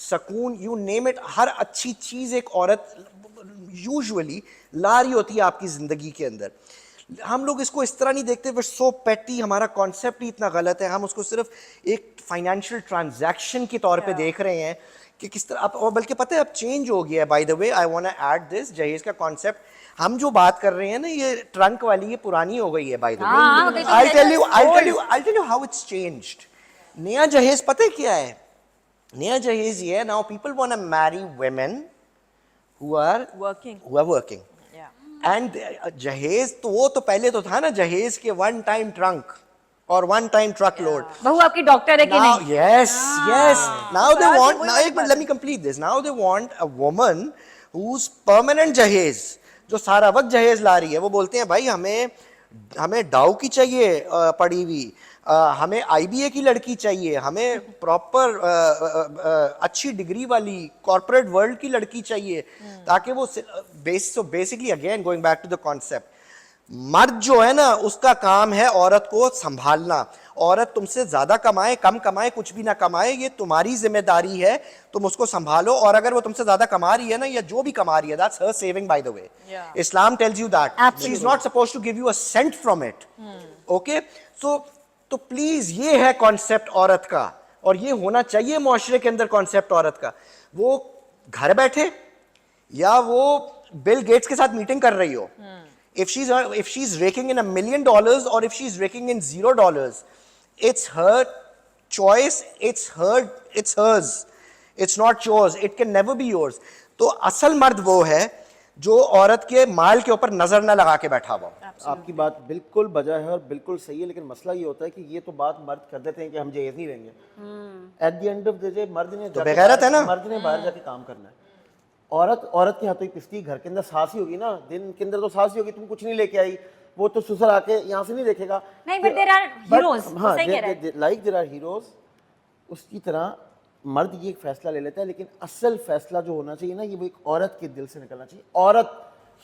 سکون, یو نیم اٹ. ہر اچھی چیز ایک عورت یوزولی لا رہی ہوتی ہے آپ کی زندگی کے اندر. ہم لوگ اس کو اس طرح نہیں دیکھتے, بٹ سو پیٹی, ہمارا کانسیپٹ ہی اتنا غلط ہے. ہم اس کو صرف ایک فائنینشیل ٹرانزیکشن کے طور پہ دیکھ رہے ہیں کہ کس طرح. اور بلکہ پتہ ہے اب چینج ہو گیا ہے. By the way I want to add this, جہیز کا کانسیپٹ ہم جو بات کر رہے ہیں نا, یہ ٹرنک والی, یہ پرانی ہو گئی ہے. By the way I'll tell you how it's changed. نیا جہیز پتہ ہے کیا ہے؟ نیا جہیز یہ ہے, now people want to marry women who are working. And جہیز تو وہ تو پہلے تو تھا نا, جہیز کے 1 time trunk اور 1 time truck load. بہو آپ کی ڈاکٹر ہے کہ نہیں؟ Yes. Now they want, now ایک minute let me complete this. Now they want a woman who's permanent جہیز, جو سارا وقت جہیز لا رہی ہے. وہ بولتے ہیں بھائی ہمیں ڈاؤ کی چاہیے پڑھی ہوئی, ہمیں IBA کی لڑکی چاہیے, ہمیں پراپر اچھی ڈگری والی کارپوریٹ ورلڈ کی لڑکی چاہیے, تاکہ وہ basically again going back to the concept, مرد جو ہے نا اس کا کام ہے عورت کو سنبھالنا. عورت تم سے زیادہ کمائے کم کمائے کچھ بھی نہ کمائے, یہ تمہاری ذمہ داری ہے, تم اس کو سنبھالو. اور اگر وہ تم سے زیادہ کما رہی ہے نا, یا جو بھی کما رہی ہے, that's her saving by the way. Islam tells you that. She is not supposed to give you a cent from it. Okay? تو پلیز یہ ہے کانسیپٹ عورت کا, اور یہ ہونا چاہیے معاشرے کے اندر کانسیپٹ عورت کا. وہ گھر بیٹھے یا وہ بل گیٹس کے ساتھ میٹنگ کر رہی ہو, if she's raking in $1 million or if she's raking in $0, it's her choice, it's hers, it's not yours, it can never be yours. تو اصل مرد وہ ہے جو عورت کے مال کے اوپر نظر نہ لگا کے بیٹھا ہوا. آپ کی بات بالکل بجا ہے اور بالکل صحیح ہے, لیکن مسئلہ یہ ہوتا ہے کہ یہ تو بات مرد کر دیتے ہیں کہ ہم جہیز نہیں لیں گے. At the end of the day مرد نے بغیرت ہے نا, مرد نے باہر جا کے کام کرنا ہے. عورت کے ہاتھوں ہی پستی, گھر کے اندر ساس ہی ہوگی نا, دن کے اندر تو ساس ہی ہوگی, تم کچھ نہیں لے کے آئی, وہ تو سسر آ کے یہاں سے نہیں دیکھے گا. نہیں, بٹ دیر آر ہیروز. ہاں, لائک دیر آر ہیروز, اس کی طرح مرد یہ ایک فیصلہ لے لیتا ہے, لیکن اصل فیصلہ جو ہونا چاہیے نا, یہ وہ ایک عورت کے دل سے نکلنا چاہیے. عورت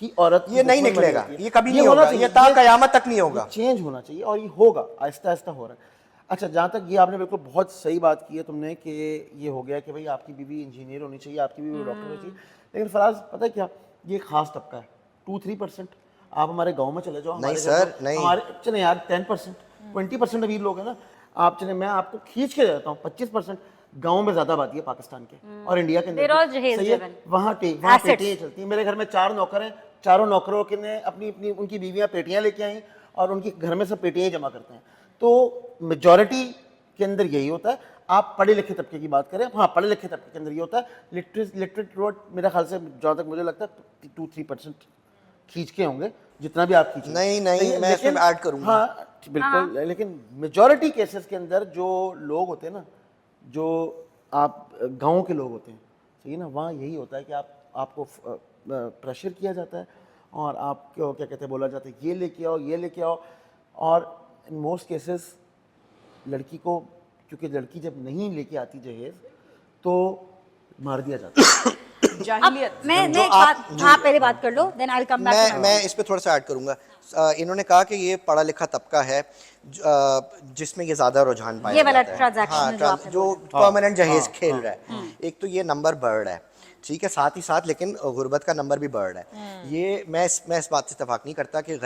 ہی عورت یہ نہیں نکلے گا, یہ کبھی نہیں ہوگا, یہ تا قیامت تک نہیں ہوگا. چینج ہونا چاہیے اور یہ ہوگا, آہستہ آہستہ ہو رہا ہے. اچھا, جہاں تک یہ آپ نے بالکل بہت صحیح بات کی ہے تم نے, کہ یہ ہو گیا کہ بھائی آپ کی بیوی انجینئر ہونی چاہیے, آپ کی بیوی ڈاکٹر ہونی چاہیے. لیکن فراز پتہ ہے کیا, یہ خاص طبقہ ہے, 2-3%. آپ ہمارے گاؤں میں چلے جاؤ, نہیں سر, نہیں, ہمارے چلیں یار 10%, 20% امیر لوگ ہیں نا. آپ چلیں, میں آپ کو کھینچ کے جاتا ہوں, 25% گاؤں میں زیادہ آبادی ہے پاکستان کے اور انڈیا کے اندر, صحیح ہے. وہاں پیٹیاں چلتی ہیں. میرے گھر میں 4 نوکر ہیں, چاروں نوکروں کے نے اپنی ان کی بیویاں پیٹیاں لے کے آئیں اور ان کے گھر میں سب پیٹیاں ہی جمع کرتے ہیں. تو میجورٹی کے اندر یہی ہوتا ہے. آپ پڑھے لکھے طبقے کی بات کریں, ہاں پڑھے لکھے طبقے کے اندر یہ ہوتا ہے. لٹریٹ روڈ میرا خیال سے جہاں تک مجھے لگتا ہے 2-3% کھینچ کے ہوں گے, جتنا بھی آپ کھینچیں. نہیں, میں اس میں ایڈ کروں گا. ہاں بالکل, لیکن میجورٹی کیسز کے اندر جو لوگ ہوتے ہیں نا, جو آپ گاؤں کے لوگ ہوتے ہیں, صحیح نا, وہاں یہی ہوتا ہے کہ آپ کو پریشر کیا جاتا ہے اور آپ کو کیا کہتے ہیں, بولا جاتا ہے یہ لے کے آؤ, یہ لے کے آؤ. اور ان موسٹ کیسز لڑکی کو, کیونکہ لڑکی جب نہیں لے کے آتی جہیز تو مار دیا جاتا ہے. جاہلیت. میں آپ پہلے بات کر لو, دین آئی ول کم بیک. میں اس پہ تھوڑا سا ایڈ کروں گا. انہوں نے کہا کہ یہ پڑھا لکھا طبقہ ہے جس میں یہ زیادہ رجحان پایا یہ والا جاتا ہے. ٹرانزیکشن جو آپ نے جو پرماننٹ جہیز کھیل رہا ہے, ایک تو یہ نمبر بڑھ رہا ہے, ٹھیک ہے, ساتھ ہی ساتھ لیکن غربت کا نمبر بھی بڑھ رہا ہے. یہ میں اس بات سے اتفاق نہیں کرتا کہ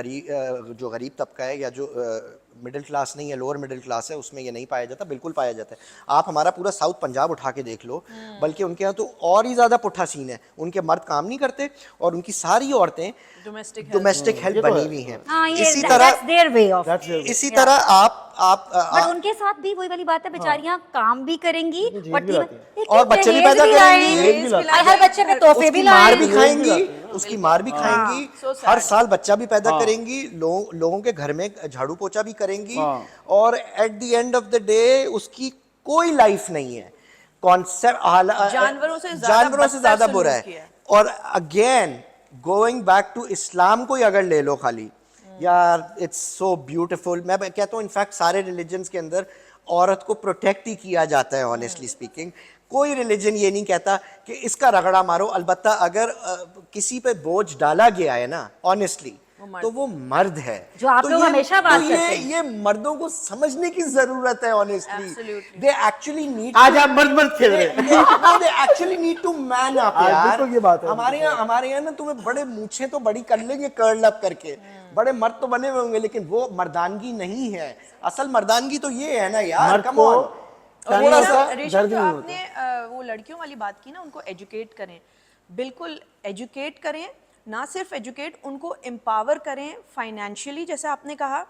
جو غریب طبقہ ہے یا جو مڈل کلاس نہیں ہے, لوور مڈل کلاس ہے, اس میں یہ نہیں پایا جاتا. بالکل پایا جاتا ہے. آپ ہمارا پورا ساؤتھ پنجاب اٹھا کے دیکھ لو, بلکہ ان کے یہاں تو اور ہی زیادہ پٹھا سین ہے. ان کے مرد کام نہیں کرتے اور ان کی ساری عورتیں ڈومیسٹک ہیلپ بنی ہوئی ہیں. اسی طرح آپ بٹ ان کے ساتھ بھی وہی والی بات ہے, بیچاریاں کام بھی کریں گی اور بچے بھی پیدا کریں گی, ہر بچے پہ تحفے بھی مار لائیں بھی کھائیں گی, اس کی مار بھی کھائیں گی, ہر سال بچہ بھی پیدا کریں گی, لوگوں کے گھر میں جھاڑو پوچھا بھی کریں گی, اور at the end of the day اس کی کوئی لائف نہیں ہے. کانسیپٹ جانوروں سے زیادہ برا ہے. اور اگین گوئنگ بیک ٹو اسلام کو ہی اگر لے لو خالی, یار اٹس سو بیوٹیفل. میں کہتا ہوں انفیکٹ سارے ریلیجنس کے اندر عورت کو پروٹیکٹ ہی کیا جاتا ہے. آنیسٹلی اسپیکنگ کوئی ریلیجن یہ نہیں کہتا کہ اس کا رگڑا مارو. البتہ اگر کسی پہ بوجھ ڈالا گیا ہے نا آنیسٹلی, تو وہ مرد ہے. جو آپ لوگ ہمیشہ بات کرتے ہیں, یہ مردوں کو سمجھنے کی ضرورت ہے. آنیسٹلی دے ایکچولی نیڈ, آج آپ مرد کھیل رہے ہیں, دے ایکچولی نیڈ ٹو مین اپ. یار یہ بات ہے, ہمارے یہاں نا تمہیں بڑے مونچھیں تو بڑی کر لیں گے کرل اپ کر کے, بڑے مرد تو بنے ہوئے ہوں گے, لیکن وہ مردانگی نہیں ہے. اصل مردانگی تو یہ ہے نا یار, کم آن. ریشم, جو آپ نے وہ لڑکیوں والی بات کی نا, ان کو ایجوکیٹ کریں, بالکل ایجوکیٹ کریں. نہ صرف ایجوکیٹ, ان کو امپاور کریں فائنینشلی جیسے آپ نے کہا,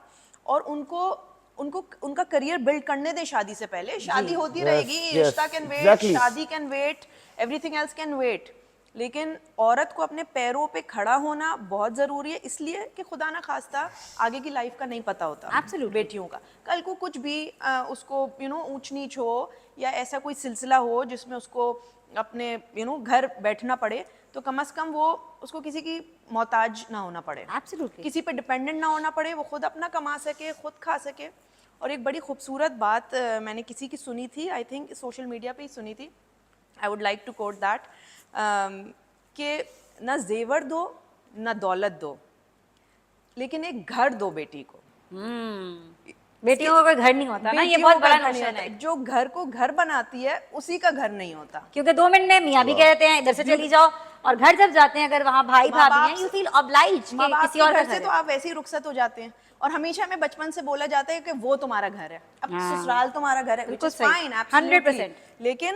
اور ان کا کریئر بلڈ کرنے دیں شادی سے پہلے. شادی ہوتی رہے گی, رشتہ کین ویٹ, شادی can wait, everything else can wait. لیکن عورت کو اپنے پیروں پہ کھڑا ہونا بہت ضروری ہے, اس لیے کہ خدا نہ خواستہ آگے کی لائف کا نہیں پتہ ہوتا بیٹیوں کا. کل کو کچھ بھی اس کو اونچ نیچ ہو, یا ایسا کوئی سلسلہ ہو جس میں اس کو اپنے گھر بیٹھنا پڑے, تو کم از کم وہ اس کو کسی کی محتاج نہ ہونا پڑے, کسی پہ ڈپینڈنٹ نہ ہونا پڑے, وہ خود اپنا کما سکے, خود کھا سکے. اور ایک بڑی خوبصورت بات میں نے کسی کی سنی تھی, آئی تھنک سوشل میڈیا پہ ہی سنی تھی, I would like to quote that, کہ نہ زیور دو نہ دولت دو, لیکن ایک گھر دو بیٹی کو. بیٹیوں کا کوئی گھر نہیں ہوتا نا, یہ بہت بڑا نوشن ہے. جو گھر کو گھر بناتی ہے اسی کا گھر نہیں ہوتا, کیونکہ 2 منٹ میں میاں بھی کہتے ہیں ادھر سے چلی جاؤ, اور گھر جب جاتے ہیں اگر وہاں بھائی بھابھی ہیں, یو فیل obliged کہ کسی اور گھر سے تو آپ ویسے ہی رخصت ہو جاتے ہیں. اور ہمیشہ ہمیں بچپن سے بولا جاتا ہے کہ وہ تمہارا گھر ہے, اب سسرال تمہارا گھر ہے, which is fine, absolutely. لیکن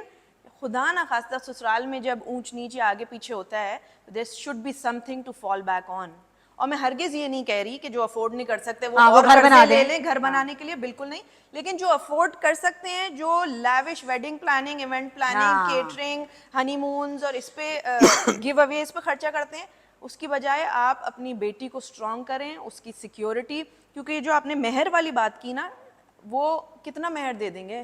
خدا نہ خواستہ سسرال میں جب اونچ نیچ یا آگے پیچھے ہوتا ہے, there should be something to fall back on. اور میں ہرگز یہ نہیں کہہ رہی کہ جو افورڈ نہیں کر سکتے وہ اور قرضے لے لیں گھر بنانے کے لیے, بالکل نہیں. لیکن جو افورڈ کر سکتے ہیں, جو lavish wedding planning, event planning, catering, honey Monze اور اس پہ گیو اویز پہ خرچہ کرتے ہیں, اس کی بجائے آپ اپنی بیٹی کو اسٹرانگ کریں, اس کی سیکیورٹی. کیونکہ جو آپ نے مہر والی بات کی نا, وہ کتنا مہر دے دیں گے,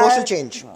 Social change.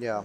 Yeah.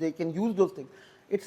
they can use those things. It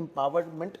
empowerment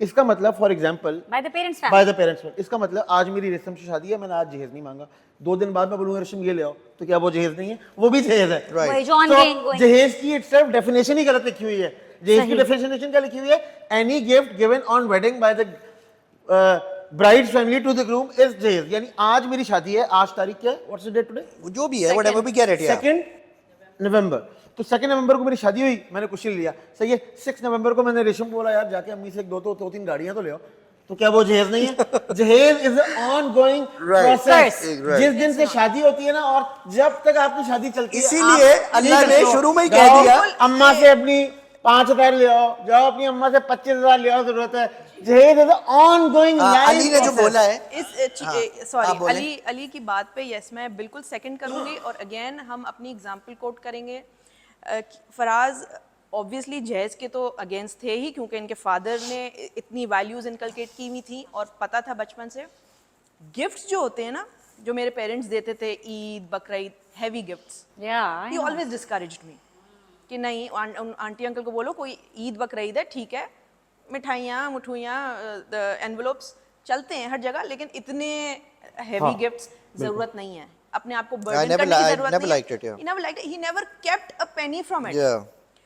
اس کا مطلب for example by the parents by the parents, اس کا مطلب آج میری ریشم سے شادی ہے، میں نے آج جہیز نہیں مانگا، 2 دن بعد میں بولوں گا ریشم یہ لے آؤ، تو کیا وہ جہیز نہیں ہے؟ وہ بھی جہیز ہے. وہی جو تو ongoing جہیز کی اٹ سیلف ڈیفینیشن ہی غلط لکھی ہوئی ہے. جہیز کی ڈیفینیشن کیا لکھی ہوئی ہے؟ Any gift given on wedding by the bride family to the groom is jahez. یعنی آج میری شادی ہے، آج تاریخ کیا ہے؟ What's the debt today? جو بھی ہے whatever we get it, yeah. 2 نومبر. تو 2 نومبر کو میری شادی ہوئی، میں نے کچھ لیا، صحیح ہے. 6 نومبر کو میں نے ریشم کو بولا یار جا کے امی سے 2-3 گاڑیاں تو لے آؤ، تو کیا وہ جہیز نہیں ہے؟ جہیز از اے آن گوئنگ پروسیس. جس دن سے شادی ہوتی ہے نا اور جب تک آپ کی شادی چلتی ہے، اسی لیے اللہ نے شروع میں ہی کہہ دیا اماں سے اپنی 5,000 لے آؤ، جاؤ اپنی اماں سے 25,000 لے آؤ، ضرورت ہے. جہیز از اے آن گوئنگ لائف. علی نے جو بولا ہے سوری علی کی بات پہ یس میں بالکل سیکنڈ کروں گی. اور اگین ہم اپنی اگزامپل کوٹ کریں گے. فراز اوبویسلی جہیز کے تو اگینسٹ تھے ہی، کیونکہ ان کے فادر نے اتنی ویلیوز انکلکیٹ کی ہوئی تھیں اور پتہ تھا بچپن سے. گفٹس جو ہوتے ہیں نا جو میرے پیرنٹس دیتے تھے، Eid Bakrid, heavy gifts, he always discouraged me کہ نہیں آنٹی انکل کو بولو کوئی عید بقرعید ہے ٹھیک ہے، مٹھائیاں مٹھویاں انویلوپس چلتے ہیں ہر جگہ، لیکن اتنے ہیوی گفٹس ضرورت نہیں ہے. اپنے آپ کو برڈن کرنے کی ضرورت نہیں ہے. He never kept a penny from it.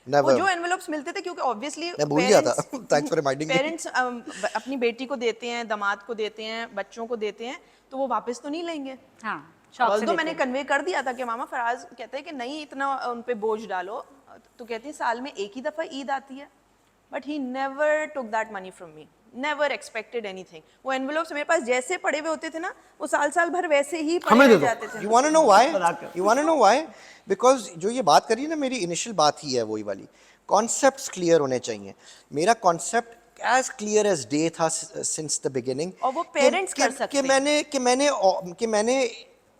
وہ جو انویلوپس ملتے تھے، کیونکہ obviously پیرنٹس اپنی بیٹی کو دیتے ہیں، داماد کو دیتے ہیں، بچوں کو دیتے ہیں، تو وہ واپس تو نہیں لیں گے. ہاں تو میں نے کنوے کر دیا تھا کہ ماما فراز کہتے ہیں کہ نہیں اتنا ان پہ بوجھ ڈالو، تو کہتی ہے سال میں ایک ہی دفعہ عید آتی ہے. But he never took that money from me, never expected any thing. وہ انویلوپس میرے پاس جیسے پڑے ہوئے ہوتے تھے نا، وہ سال بھر ویسے ہی پڑے رہ جاتے تھے. You wanna know why? You wanna know why? Because جو یہ بات کری نا، میری انیشل بات ہی ہے وہی والی، کانسیپٹس کلیئر ہونے چاہیے. میرا concept as clear as day تھا سنس دا بگننگ. اور وہ پیرنٹس کر سکتے ہیں کہ میں نے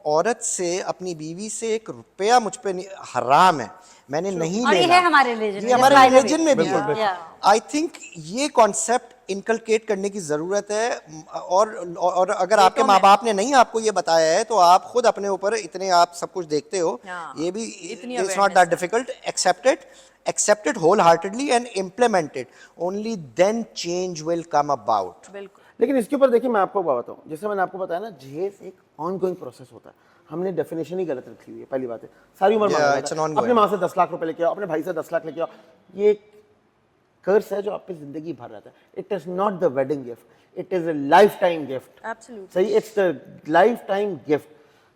عورت سے، اپنی بیوی سے 1 روپیہ مجھ پہ حرام ہے، میں نے نہیں لینا. یہ ہے ہمارے ریلیجن، یہ ہمارے ریلیجن میں بھی ہے. آئی تھنک یہ کانسیپٹ انکلکیٹ کرنے کی ضرورت ہے. اور اگر آپ کے ماں باپ نے نہیں آپ کو یہ بتایا ہے تو آپ خود اپنے اوپر اتنے آپ سب کچھ دیکھتے ہو، یہ بھی it's not that difficult. accept it wholeheartedly and implement it, only then change will come about. بالکل. لیکن اس کے اوپر دیکھیں میں آپ کو بتاتا ہوں، جیسے میں نے آپ کو بتایا نا، جہیز ایک آن گوئنگ پروسیس ہوتا ہے. ہم نے ڈیفینیشن ہی غلط رکھی ہوئی ہے. پہلی بات ہے ساری عمر اپنے ماں سے 10 لاکھ روپے لے کے آؤ، اپنے بھائی سے 10 لاکھ لے کے آؤ. یہ ایک کرس ہے جو آپ پہ زندگی بھر رہتا ہے. It is not the wedding gift, it is a lifetime gift. صحیح، it's the lifetime gift.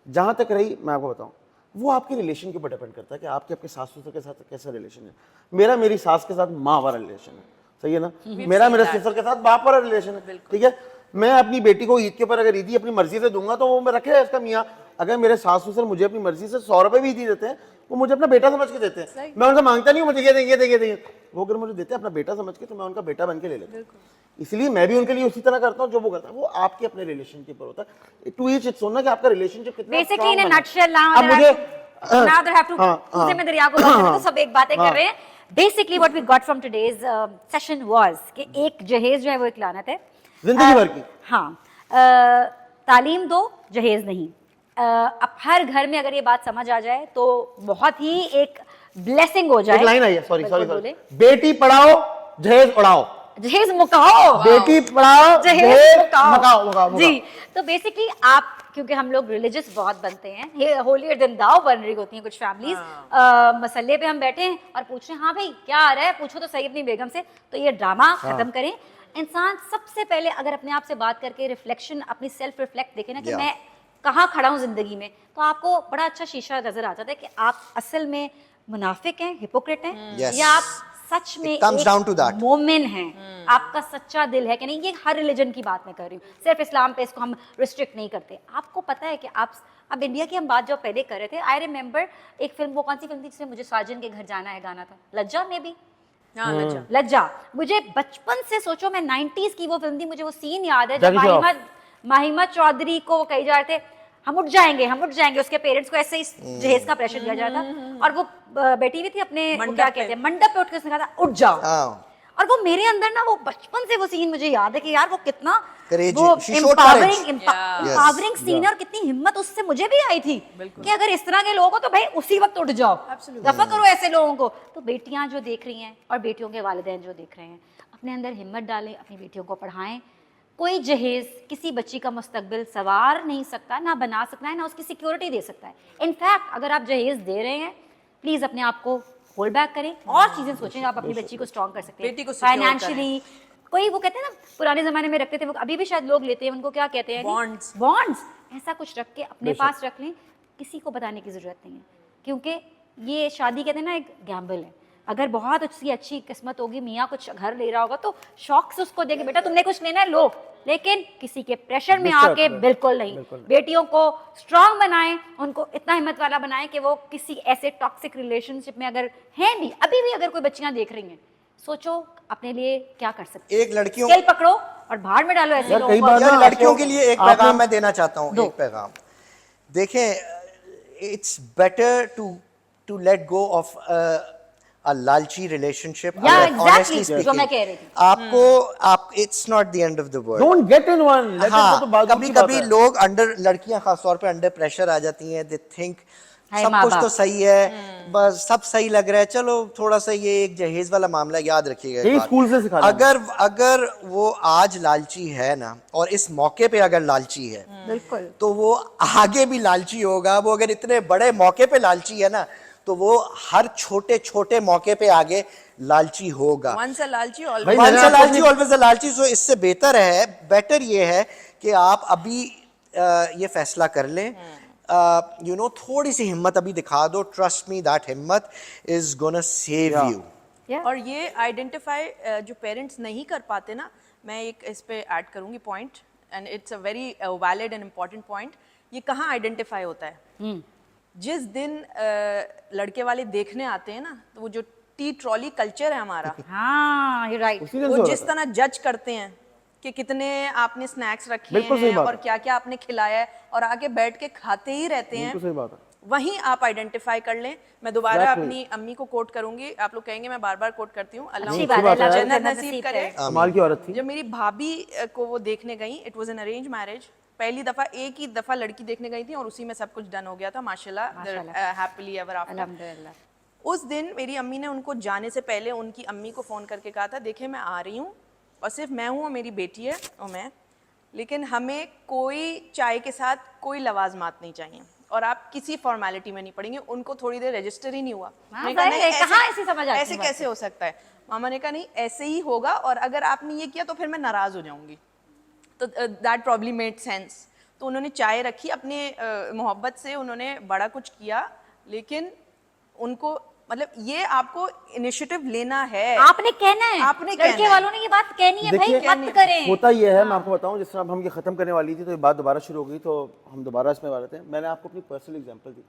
جہاں تک رہی میں آپ کو بتاؤں، وہ آپ کے ریلیشن کے اوپر ڈیپینڈ کرتا ہے کہ آپ کے ساس سسر کے ساتھ کیسا ریلیشن ہے. میرا میری ساس کے ساتھ ماں والا ریلیشن ہے، صحیح ہے نا. میرا میرے سسر کے ساتھ باپ والا ریلیشن ہے، ٹھیک ہے. میں اپنی بیٹی کو عید کے اوپر اگر عیدی اپنی مرضی سے دوں گا تو وہ میں رکھے اس کا میاں. اگر میرے ساس سسر مجھے اپنی مرضی سے 100 روپے بھی عیدی دیتے ہیں، وہ مجھے اپنا بیٹا سمجھ کے دیتے ہیں. میں ان سے مانگتا نہیں ہوں مجھے یہ دیں یہ دیں. وہ اگر مجھے دیتے ہیں اپنا بیٹا سمجھ کے تو میں ان کا بیٹا بن کے لے لیتا ہوں. اس لیے میں بھی ان کے لیے اسی طرح کرتا ہوں جو وہ کرتا ہے. وہ آپ کے اپنے ریلیشن کے اوپر ہوتا ہے. ٹو ایچ اٹس اون نا کہ آپ کا ریلیشن شپ کتنا بیسیکلی ان اے نٹ شیل اب مجھے now they have to دوسرے میں دریا کو تو سب ایک باتیں کر رہے ہیں. Basically what we got from today's session was کہ ایک جہیز جو ہے وہ ایک لعنت ہے زندگی بھر کی. ہاں، تعلیم دو، جہیز نہیں. اب ہر گھر میں اگر یہ بات سمجھ آ جائے تو بہت ہی ایک بلیسنگ ہو جائے. ایک لائن آئی ہے، سوری، بیٹی پڑھاؤ جہیز اڑاؤ، جہیز مکاؤ، بیٹی پڑھاؤ جہیز مکاؤ. جی، تو بیسکلی آپ، کیونکہ ہم لوگ ریلیجس بہت بنتے ہیں، ہولیئر دین داؤ بن رہی ہوتی ہیں کچھ فیملیز. مسئلے پہ ہم بیٹھے ہیں اور پوچھ رہے ہیں ہاں بھائی کیا آ رہا ہے، پوچھو تو صحیح اپنی بیگم سے. تو یہ ڈرامہ ختم کریں. انسان سب سے پہلے اگر اپنے آپ سے بات کر کے ریفلیکشن، اپنی سیلف ریفلیکٹ دیکھے نا کہ میں کہاں کھڑا ہوں زندگی میں، تو آپ کو بڑا اچھا شیشہ نظر آ جاتا ہے کہ آپ اصل میں منافق ہیں، ہپوکریٹ ہیں، یا آپ سچ میں ایک مومن ہیں. آپ کا سچا دل ہے کہ نہیں. یہ ہر ریلیجن کی بات میں کر رہی ہوں، صرف اسلام پہ اس کو ہم ریسٹرکٹ نہیں کرتے. آپ کو پتہ ہے کہ آپ اب انڈیا کی ہم بات جو پہلے کر رہے تھے، آئی ریمبر ایک فلم، وہ کون سی فلم تھی جس میں مجھے سارجن کے گھر جانا ہے گانا تھا، لجا میں بھی. لجا مجھے بچپن سے، سوچو میں 90s کی وہ فلم تھی، مجھے وہ سین یاد ہے جب ماہمہ چودھری کو وہ کہی جا رہے تھے ہم اٹھ جائیں گے ہم اٹھ جائیں گے. اس کے پیرنٹس کو ایسے ہی جہیز کا پریشر دیا جاتا اور وہ بیٹھی ہوئی تھی اپنے کیا کہتے ہیں منڈپ پہ اٹھ کے اس نے کہا تھا اٹھ جاؤ. اور وہ میرے اندر نا وہ بچپن سے وہ سین مجھے یاد ہے کہ یار وہ کتنا امپاورنگ سین ہے اور کتنی ہمت اس سے مجھے بھی آئی تھی کہ اگر اس طرح کے لوگوں کو تو بھائی اسی وقت اٹھ جاؤ، دفع کرو ایسے لوگوں کو. تو بیٹیاں جو دیکھ رہی ہیں اور بیٹیوں کے والدین جو دیکھ رہے ہیں، اپنے اندر ہمت ڈالیں, اپنی بیٹیوں کو پڑھائیں. کوئی جہیز کسی بچی کا مستقبل سنوار نہیں سکتا, نہ بنا سکتا ہے, نہ اس کی سیکیورٹی دے سکتا ہے. انفیکٹ اگر آپ جہیز دے رہے ہیں, پلیز اپنے آپ کو ہولڈ بیک کریں اور چیزیں سوچیں. آپ اپنی بچی کو اسٹرانگ کر سکتے بیٹی ہیں کو secure فائنینشلی. کوئی وہ کہتے ہیں نا پرانے زمانے میں رکھتے تھے, وہ ابھی بھی شاید لوگ لیتے ہیں, ان کو کیا کہتے ہیں, Bonds. بانڈز. ایسا کچھ رکھ کے اپنے پاس رکھ لیں, کسی کو بتانے کی ضرورت نہیں ہے. کیونکہ یہ شادی کہتے ہیں نا ایک گیمبل ہے. اگر بہت اس کی اچھی قسمت ہوگی, میاں کچھ گھر لے رہا ہوگا تو شوق سے اس کو دے کے بیٹا تم نے کچھ لینا ہے لو, لیکن کسی کے پریشر میں آ کے بالکل نہیں. بیٹیوں کو اسٹرانگ بنائیں, ان کو اتنا ہمت والا بنائیں کہ وہ کسی ایسے ٹاکسک ریلیشن شپ میں اگر ہیں بھی, ابھی بھی اگر کوئی بچیاں دیکھ رہی ہیں, سوچو اپنے لیے کیا کر سکتے. ایک لڑکیوں اسکیل پکڑو اور بھاڑ میں ڈالو ایسے لوگوں کو. یار لڑکیوں کے لیے ایک پیغام میں دینا چاہتا ہوں, ایک پیغام دیکھیں. It's better to let go of a لالچی relationship. exactly جو میں کہہ رہی تھی. آپ کو it's not the end of the world. Don't get in one. Let it go to بعد کبھی کبھی لوگ انڈر, لڑکیاں خاص طور پہ انڈر پریشر آ جاتی ہیں. they think سب کچھ تو صحیح ہے, بس سب صحیح لگ رہا ہے, چلو تھوڑا سا یہ ایک جہیز والا معاملہ یاد رکھیے گا. اسکول سے سکھانا, اگر وہ آج لالچی ہے نا, اور اس موقع پہ اگر لالچی ہے, بالکل, تو وہ آگے بھی لالچی ہوگا. وہ اگر اتنے بڑے موقع پہ لالچی ہے نا, تو وہ ہر چھوٹے چھوٹے موقع پہ آگے لالچی ہوگا. Once a لالچی always a لالچی. سو اس سے بیٹر یہ ہے کہ آپ ابھی یہ فیصلہ کر لیں, تھوڑی سی ہمت ابھی دکھا دو. ٹرسٹ می, دیٹ ہمت از گونا سیو یو. اور یہ آئیڈینٹیفائی جو پیرنٹس نہیں کر پاتے نا, میں ایک اس پہ ایڈ کروں گی point, and it's a very valid and important point. یہ کہاں آئیڈینٹیفائی ہوتا ہے؟ جس دن لڑکے والے دیکھنے آتے ہیں نا, تو وہ جو ٹی ٹرالی کلچر ہے ہمارا, ہاں یو رائٹ, وہ جس طرح جج کرتے ہیں کہ کتنے آپ نے سنیکس رکھے ہیں اور کیا کیا آپ نے کھلایا ہے, اور آگے بیٹھ کے کھاتے ہی رہتے ہیں, وہیں آپ آئیڈینٹیفائی کر لیں. میں دوبارہ اپنی امی کو کوٹ کروں گی, آپ لوگ کہیں گے میں بار بار کوٹ کرتی ہوں, اللہ جنت نصیب کرے. کمال کی عورت تھی. جب میری بھابھی کو وہ دیکھنے گئیں, it was an arrange marriage, پہلی دفعہ ایک ہی دفعہ لڑکی دیکھنے گئی تھی اور اسی میں سب کچھ ڈن ہو گیا تھا, ماشاءاللہ, ہیپیلی ایور آفٹر. الحمدللہ. اس دن میری امی نے ان کو جانے سے پہلے ان کی امی کو فون کر کے کہا تھا, دیکھیں میں آ رہی ہوں اور صرف میں ہوں اور میری بیٹی ہے اور میں, لیکن ہمیں کوئی چائے کے ساتھ کوئی لوازمات نہیں چاہیے, اور آپ کسی فارمیلٹی میں نہیں پڑیں گے. ان کو تھوڑی دیر رجسٹر ہی نہیں ہوا. ایسے کیسے ہو سکتا ہے؟ ماما نے کہا نہیں ایسے ہی ہوگا, اور اگر آپ نے یہ کیا تو پھر میں ناراض ہو جاؤں گی. تو دیٹ پرابلی میڈ سینس. تو انہوں نے چائے رکھی, اپنے محبت سے انہوں نے بڑا کچھ کیا, لیکن ان کو مطلب یہ آپ کو انیشیٹو لینا ہے, آپ نے کہنا ہے, آپ نے لڑکے والوں نے یہ بات کہنی ہے بھائی, مت کریں. ہوتا یہ ہے, میں آپ کو بتاؤں, جس طرح ہم یہ ختم کرنے والی تھی تو یہ بات دوبارہ شروع ہو گئی, تو ہم دوبارہ اس میں آ رہے تھے. میں نے آپ کو اپنی پرسنل ایگزامپل دی.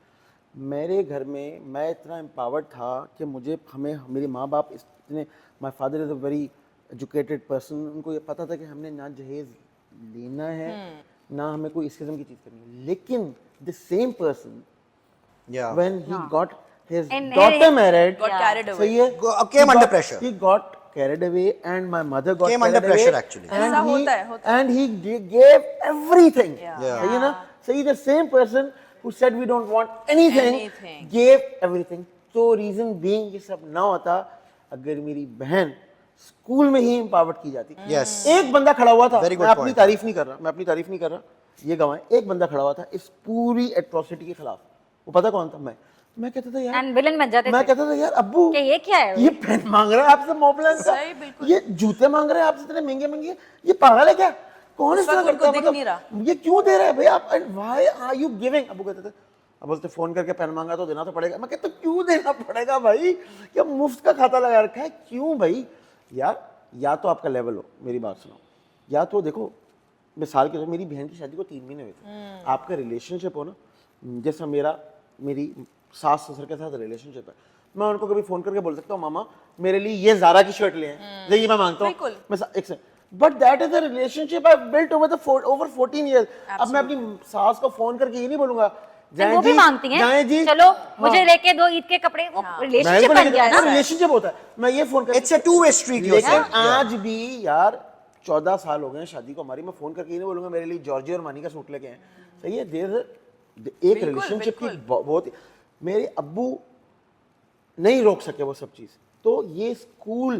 میرے گھر میں اتنا امپاورڈ تھا کہ میرے ماں باپ اتنے, my father is a very educated person, ان کو یہ پتہ تھا کہ ہم نے نہ جہیز لینا ہے نہ ہمیں کوئی اس قسم کی چیز کرنی ہے. لیکن the same person when he got his daughter married, got carried away, came under pressure. He got carried away and my mother got came under pressure actually. And he gave everything. صحیح ہے نا, صحیح. The same person who said we don't want anything gave everything. تو reason being یہ سب نہ ہوتا اگر میری بہن اسکول میں ہی امپاورڈ کی جاتی. ایک بندہ کھڑا ہوا تھا, میں اپنی تعریف نہیں کر رہا, یہ گواہ, ایک بندہ کھڑا ہوا تھا اس پوری ایٹروسٹی کے خلاف. وہ پتہ کون تھا؟ میں کہتا تھا یار, میں کہتا تھا یار ابو یہ کیا ہے, یہ پین مانگ رہا ہے آپ سے موبلن کا, یہ جوتے مانگ رہے ہیں آپ سے اتنے مہنگے مہنگے, یہ پاگل ہے کیا, کون اس طرح کرتا ہے, مطلب یہ کیوں دے رہا ہے بھائی آپ, وائی آر یو گیونگ. ابو کہتے تھے, اب اس نے فون کر کے پین مانگا تو دینا تو پڑے گا. میں کہتا کیوں دینا پڑے گا بھائی, کیا مفت کا کھاتا لگا رکھا ہے, کیوں بھائی یار. یا تو آپ کا لیول ہو, میری بات سنو, یا تو دیکھو مثال کے طور میری بہن کی شادی کو 3 مہینے ہوئے تھے, آپ کا ریلیشن شپ ہو نا, جیسا میری ساس سسر کے ساتھ ریلیشن شپ ہے, میں ان کو کبھی فون کر کے بول سکتا ہوں ماما میرے لیے یہ زارا کی شرٹ لے ہیں, یہ میں مانگتا ہوں, ایک سے, but that is a relationship I built over 14 years. اب میں اپنی ساس کو فون کر کے یہ نہیں بولوں گا وہ بھی مانگتی ہیں, چلو مجھے لے کے دو عید کے کپڑے, ریلیشن شپ بن گیا نا, ریلیشن شپ ہوتا ہے. میں یہ فون کر, it's a two way street. لیکن آج بھی یار 14 سال ہو گئے ہیں شادی کو ہماری, میں فون کر کے یہ نہیں بولوں گا میرے لیے جارجی اور مانی کا سوٹ لے کے ہیں. صحیح ہے, دیر ایک ریلیشن شپ کی بہت, میرے ابو نہیں روک سکے وہ سب چیز. تو یہ school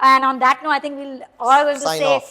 And on that note, I think we'll all going to Sign say off.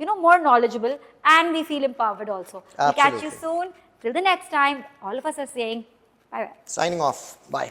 you know, more knowledgeable and we feel empowered also. We'll catch you soon. Till the next time, all of us are saying bye bye. Signing off. Bye.